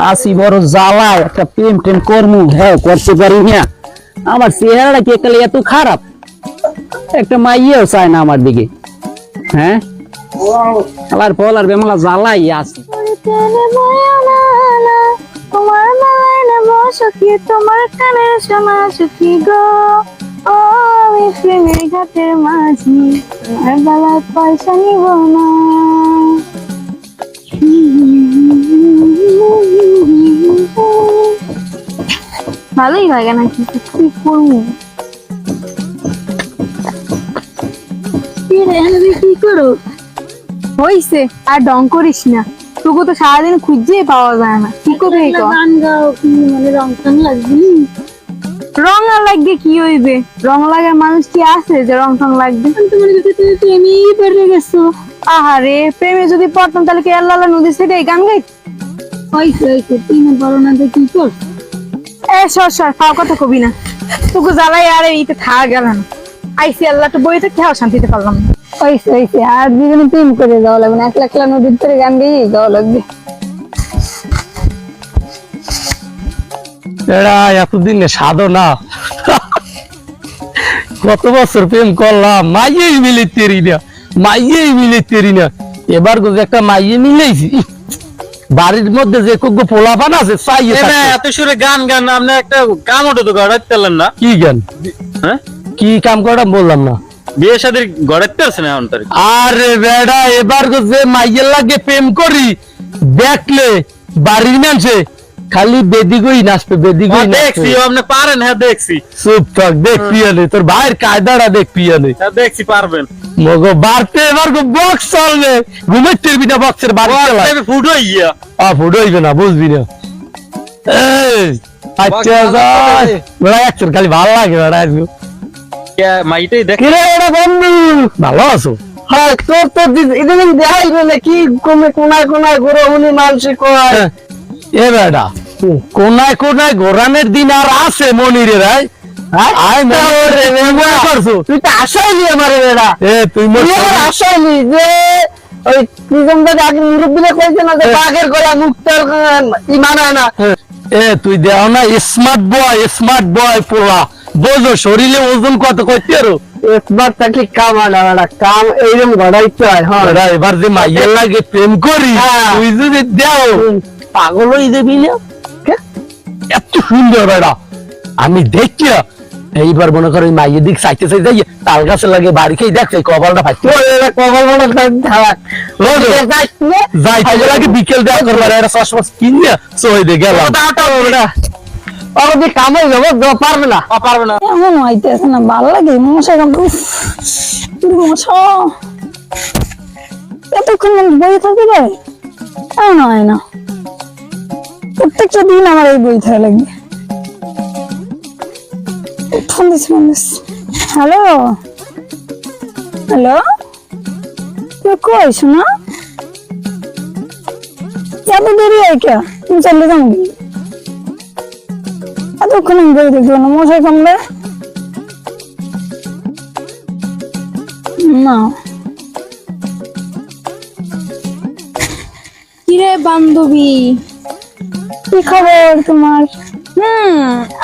আসি বড় জ্বালায় একটা প্রেম টেম করমু হ্যাঁ করতে পারি না আমার চেহারাটা কি একালে এত খারাপ একটা মাইয়াও চায় না আমার দিকে হ্যাঁ আলার পল আর বেমলা জ্বালাই আসি তোমার মালায় নেব সখী তোমার কানে শোনা সখী গো ও আমি প্রেমের ঘাটের মাঝি তোমার বেলায় পয়সা নিব না ভালোই লাগে নাকি কি করবো কি করো হইছে আর ডং করিস না তোকে তো সারাদিন খুঁজে পাওয়া যায় না কি করবে গান গাও মানে রং টং লাগবে রং আর লাগবে কি হইবে রং লাগার মানুষ কি আছে যে রং টং লাগবে তোমার কাছে তুমি প্রেমেই পড়ে গেছো আহারে প্রেমে যদি পড়তাম তাহলে কি আল্লাহ আল্লাহ নদী সেটা গান গাই হইছে হইছে তুই না বড় না তো কি কর সর সর খাওয়া কথা কবি না তোকে জ্বালাই আর এইতে থাকা গেল না আইসি আল্লাহ তো বইতে খেয়াও শান্তিতে পারলাম না হইছে হইছে আর দুজনে প্রেম করে যাওয়া লাগবে না একলা একলা নদীর তীরে গান গেয়ে যাওয়া লাগবে এরা এতদিন সাধনা কত বছর প্রেম করলাম মাইয়েই মিলিতেরি না এবার একটা মাইয়ে মিলেছি বাড়ির মধ্যে যে কোগো পোলাপান আছে এত সুরে গান গান আপনি একটা কাম ওটা তো গড়াইতে না কি গান হ্যাঁ কি কাম করা বললাম না বিয়ে শাদীর গড়াইতে পারছে না এখন তারিখ আরে বেড়া এবার যে মাইয়ের লাগে প্রেম করি দেখলে বাড়ির মানুষে খালি বেদিগই নাচবে বেদিগই দেখছি আপনি পারেন হ্যাঁ দেখছি চুপ থাক দেখবি আনে তোর ভাইয়ের কায়দাটা দেখবি আনে হ্যাঁ দেখছি পারবেন মগো বাড়তে এবার বক্স চলবে ঘুমের টিভি না বক্সের বাড়ি চালা ফুড হইয়া ফুড হইবে না বুঝবি না এই আচ্ছা যাই বড় একটু খালি ভালো লাগে বড় আজকে মাইটাই দেখ কি রে ওরা বন্ধু ভালো আছো হ্যাঁ তোর তো ইদানিং দেখাই বলে কি কমে কোনায় কোনায় ঘোরা উনি মানসিক কয় এ বেটা কোনায় কোনায় ঘোরানোর দিন আর আছে মনিরে রাই তুই তো আসাইলি আমার বেড়া তুই আসাইলি যে ওই আগে মুরব্বীরা কইছে না যে বাঘের গলা মুক্তার ই মানায় না তুই দেও না স্মার্ট বয় পোলা বোঝো শরীরে ওজন কত করতে আরো স্মার্ট থাকলে কাম হয় না কাম এইরকম ঘটাইতে হয় হ্যাঁ এবার যে মাইয়ের লাগে প্রেম করি তুই যদি দেও পাগল হয়ে যাবি না এত সুন্দর বেড়া আমি দেখছি এইবার মনে করো মাইয়ের দিক চাইতে চাই যাই তাল গাছের লাগে বাড়ি খেয়ে দেখছে কপালটা ফাইছে যাইতে লাগে বিকেল দেওয়া করবার একটা চশমা কিনে সই দিয়ে গেলাম কামাই যাবো পারবে না এমন হইতেছে না ভালো লাগে মশা মশা এতক্ষণ বই থাকতে পারে এমন হয় না প্রত্যেকটা দিন আমার এই বই থাকা লাগবে হ্যালো হ্যালো তুই কই শোনা এত দেরি হয় কে তুমি চলে যাও এতক্ষণ আমি বই দেখবো না মশাই কামড়ে না কিরে বান্ধবী কি খবর তোমার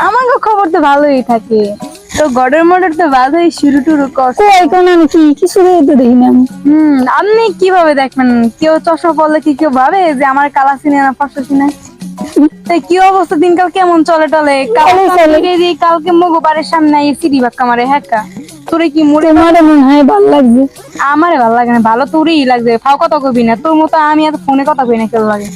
আমাকে খবর তো ভালোই থাকে তো গড়ের মোটর তো ভালোই শুরু টুরু করছে আমি কি কিছু তো দেখি না আপনি কিভাবে দেখবেন কেউ চশমা পড়লে কি কেউ ভাবে যে আমার কালা চিনে না পাঁচশো চিনে কি অবস্থা দিনকাল কেমন চলে টলে কালকে মগো বাড়ির সামনে সিঁড়ি বাক্কা মারে হ্যাঁ তোরে কি মরে মনে হয় ভালো লাগছে আমারে ভালো লাগে না ভালো তোরই লাগছে ফাও কথা কবি না তোর মতো আমি এত ফোনে কথা কই না কেউ লাগে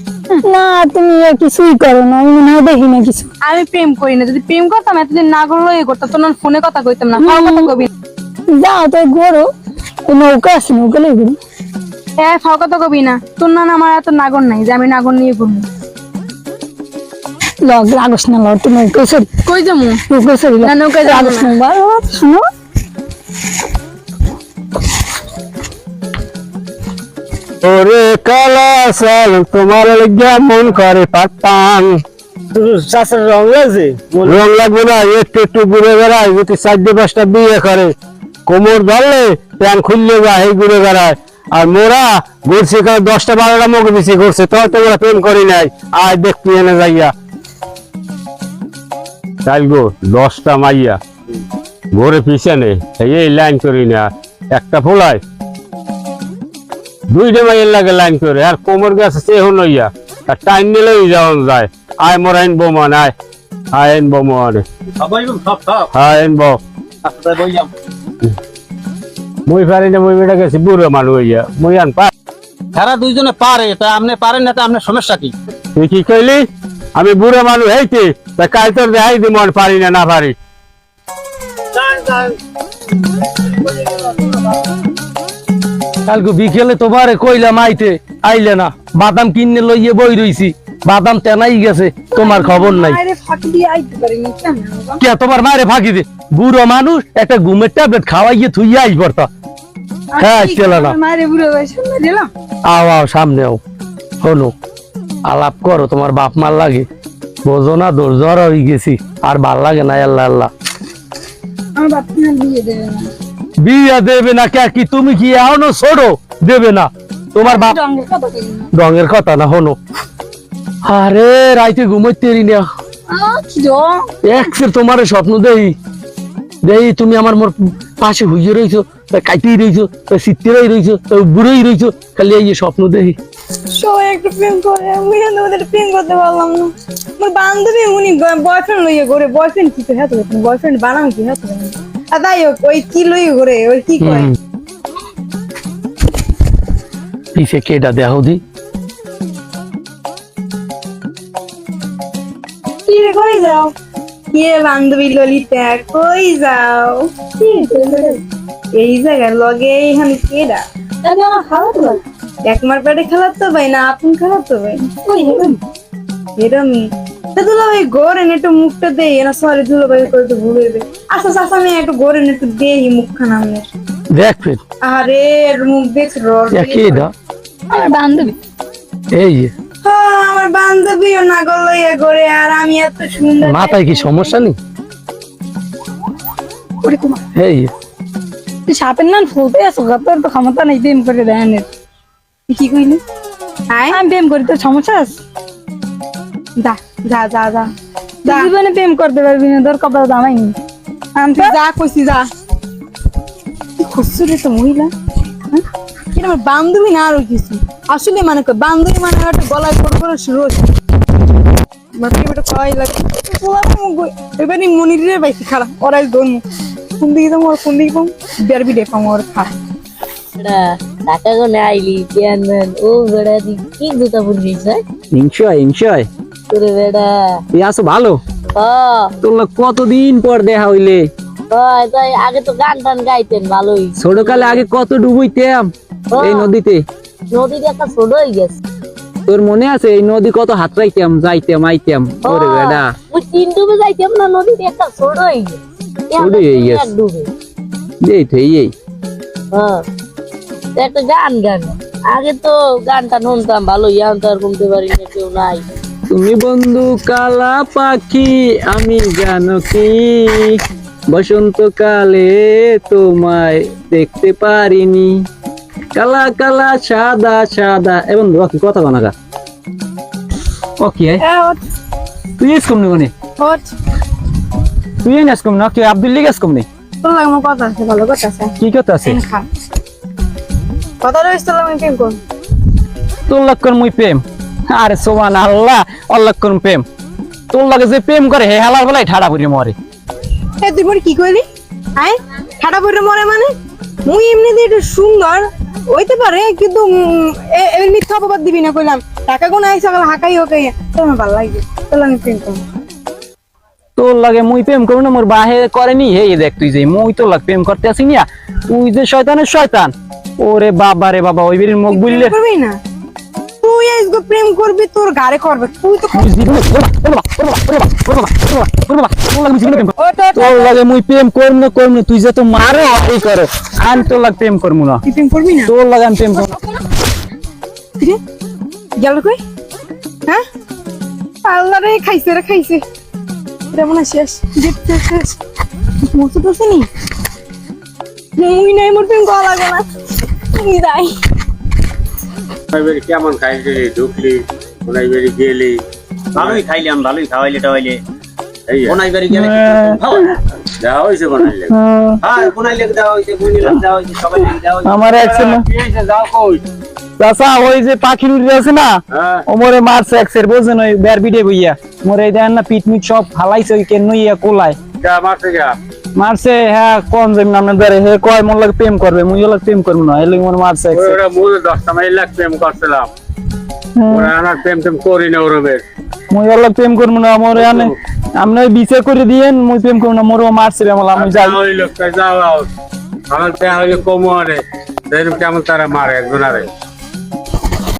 না তুমি কিছুই করো না আমি মনে হয় দেখি না কিছু আমি প্রেম করি না যদি প্রেম করতাম এতদিন না করলেই করতাম তোর ফোনে কথা কইতাম না ফাও কথা কবি যাও তো ঘোরো নৌকা আছে নৌকা লেগে ফাও কথা কবি না তোর না আমার এত নাগর নাই যে আমি নাগর নিয়ে ঘুরবো লাগস না লড় তুমি কই যাবো নৌকায় লাগস না শুনো ওরে কালা সাল তোমার লাগিয়া মন করে পাতান চাষের রং লাগছে রং লাগবে না একটু ঘুরে বেড়ায় যদি 4-5টা বিয়ে করে কোমর ধরলে প্যান খুললে যায় এই ঘুরে বেড়ায় আর মোরা ঘুরছি 10টা-12টা মুখ বেশি ঘুরছে তোর তো ওরা প্রেম করি নাই আয় দেখ তুই এনে যাইয়া তাই গো 10টা মাইয়া ঘরে পিছনে এই লাইন করি না একটা ফোলায় 2টা মাইয়ের লাগে লাইন করে আর কোমর গেছে সে হইয়া আর টাইম নিলেই যাওয়া যায় আয় মোরা আনবো মান আয় আনবো মানে হ্যাঁ আনবো মুই পারি না মুই বেটা গেছি বুড়ো মানুষ হইয়া মুই আন পা তারা দুইজনে পারে তা আপনি পারেন না তা আপনার সমস্যা কি? তুই কি কইলি আমি বুড়ো মানুষ হইতে তা কাল তোর দেখাই দিব আর পারি না না পারি কালকে বিকেলে তোমারে কইলাম আইতে আইলে না বাদাম কিনে লইয়ে বই রইছি বাদাম তেনাই গেছে তোমার খবর নাই আরে ফাঁকি দিয়ে আইতে পারিনি কেন বাবা? কে তোমার মারে ফাঁকি দে বুড়ো মানুষ একটা ঘুমের ট্যাবলেট খাওয়াইয়ে থুইয়ে আইস পড়তা হ্যাঁ চলো না আমার মায়ের বুড়ো বয়সে দিলাম আও আও সামনে আও শোনো আলাপ করো তোমার বাপ মার লাগে বোঝো না দোর জ্বর হয়ে গেছি আর ভাল লাগে না আল্লাহ আল্লাহ আমার বাপ না বিয়ে দেবে না বিয়ে দেবে না কে কি তুমি কি এখনো ছোট দেবে না তোমার বাপ রঙের কথা কই না রঙের কথা না শোনো আরে রাইতে ঘুমাইতে পারি না কি জো একসের তোমার স্বপ্ন দেই দেই তুমি আমার মোর পাশে হইয়ে রইছো কাইতেই রইছো শীতেই রইছো বুড়োই রইছো খালি এই স্বপ্ন দেই সবাই একটু প্রেম করে আমি না ওদের প্রেম করতে পারলাম না আমার বান্ধবী উনি বয়ফ্রেন্ড লইয়ে ঘুরে বয়ফ্রেন্ড কি তো হ্যাঁ বয়ফ্রেন্ড বানাম কি হ্যাঁ আর তাই হোক ওই কি লইয়ে ঘুরে ওই কি কয় পিছে কেডা দেহ দি কি রে কই যাও কে বান্ধবী ললিতা কই যাও এই জায়গার লগে এইখানে কেডা আমার খাওয়া তো একমার পেটে খেলার তো ভাই না আপন খেলার তো ভাই এরমই দুলো ভাই গোরেন একটু মুখটা দেই না সরি দুলো ভাই করে তো ভুলে দেবে আচ্ছা আচ্ছা আমি একটু গোরেন একটু দেই মুখখানা আমি দেখ ফির আরে এর মুখ দেখ রড কেডা আমার বান্ধবী এই হ্যাঁ আমার বান্ধবীও না গলইয়া ঘরে আর আমি এত সুন্দর মাথায় কি সমস্যা নেই ওরে কুমার এই তুই সাপের নাম ফুলতে আসো তোর তো ক্ষমতা নেই প্রেম করে দেয় তুই কি কইলি আমি প্রেম করি তোর সমস্যা আছে যা যা যা যা তুই জীবনে প্রেম করতে পারবি না তোর কপাল দামাই নি আমি যা কইছি যা তুই খুশি রে তো মহিলা হ্যাঁ? এটা আমার বান্ধবী না আরো কিছু আসলে মানে বান্ধবী মানে একটা গলায় করে রোজ মানে এটা কয় লাগে এবারে মনিরের বাইসি খারাপ ওরাই দৌড় কোন দিকে যাবো আর কোন দিকে পাবো বেরবি ডে পাবো ওর খা টাকা কোনে আইলি চেয়ারম্যান ও বেড়া দি কি জুতা পরিস ইনশয় তোরে বেড়া তুই আসো ভালো তোর কতদিন পর দেখা হইলে হয় তাই আগে তো গান টান গাইতেন ভালোই ছোটকালে আগে কত ডুবইতাম এই নদীতে নদীতে একটা ছোট হয়ে গেছে তোর মনে আছে এই নদী কত হাত রাইতাম যাইতাম আইতাম ওরে বেড়া ওই 3 ডুবে যাইতাম না নদীতে একটা ছোট হয়ে গেছে ছোট হয়ে গেছে। এক ডুবে এই তো এই হ্যাঁ তো একটা গান গান আগে তো গানটা শুনতাম ভালো ইয়ান তো আর শুনতে পারি না কেউ নাই তুমি বন্ধু কালা পাখি আমি জানো কি বসন্তকালে তোমায় দেখতে পারিনি কালা কালা সাদা সাদা এবং রকি কথা বানাগা ওকে তুই এসকম নি তুই এসকম না কি আব্দুল লিগ এসকম নি তোর লাগে আমার কথা আছে ভালো কথা আছে কি কথা আছে খা কথা রইছ তোর আমি প্রেম করব তোর লক্ষণ মুই প্রেম আরে সোমান আল্লাহ অল্লাক্ষণ প্রেম তোর লাগে যে প্রেম করে হে হালার বেলায় ঠাড়া পড়ে মরে এ তুই মোর কি কইলি আয় ঠাডা পড়ে মরে মানে মুই এমনিতে একটু সুন্দর হইতে পারে কিন্তু এই মিথ্যা অপবাদ দিবি না কইলাম টাকা কোন আইসা গেল হাকাই ওকে তোর আমার ভালো লাগে তোর আমি প্রেম করব তোর লাগে মুই প্রেম করব না মোর বাহে করেনি হে দেখ তুই যে মুই তোর লাগে প্রেম করতে আসি না তুই যে শয়তানের শয়তান ওরে বাবা রে বাবা ওই বেরির মুখ বুঝলে করবি না তুই আজকে প্রেম করবি তোর গারে করবে তুই তো তোর লাগে মুই প্রেম করব না তুই যে তো মারো এই করো আমি তোর লাগে প্রেম করব না তুই প্রেম করবি না তোর লাগে আমি প্রেম করব কিরে গেল কই হ্যাঁ আল্লাহ রে খাইছে এটা মনে শেষ দেখতে শেষ মস্ত তো নি মুই নাই মোর প্রেম করা লাগে না তুমি যাই এবারে কেমন খাইলি ঢুকলি ওনাই বেরি গেলি ভালোই খাইলাম, ভালোই খাওয়াইলে টাওয়াইলে। এই কোনাই বাড়ি গেলে দেওয়া হয়েছে বানাইলে হ্যাঁ, কোনাই লেগে দেওয়া হয়েছে, বইনি লেগে দেওয়া হয়েছে, সবাই লেগে দেওয়া হয়েছে। আমার এক ছেলে কি হয়েছে যাও কই চাচা ওই যে পাখির উড়ে আছে না হ্যাঁ ওমরে মারছে এক্সের বোঝেন ওই বের বিডে বইয়া মোরে দেন না পিট মিট সব ফালাইছে ওই কেন ইয়া কোলায় যা মারতে যা মারছে হ্যাঁ কোন যে নামে ধরে হে কয় মোর লাগে প্রেম করবে মুই ওর লাগে প্রেম করব না এলে মোর মারছে এক্সে ওরা মুরে 10টা মাইল লাখ প্রেম করছিলাম ওরা আনার প্রেম টেম করি না ওরবের মুই ওর লাগে প্রেম করব না মোরে আনে আপনি বিচার করে দিয়েন মুই প্রেম করব না মোরও মারছে রে মালা আমি যাই ওই লোকটা যাও আমার দেয়া হইলে কমো আরে কেমন তারা মারে একজন আরে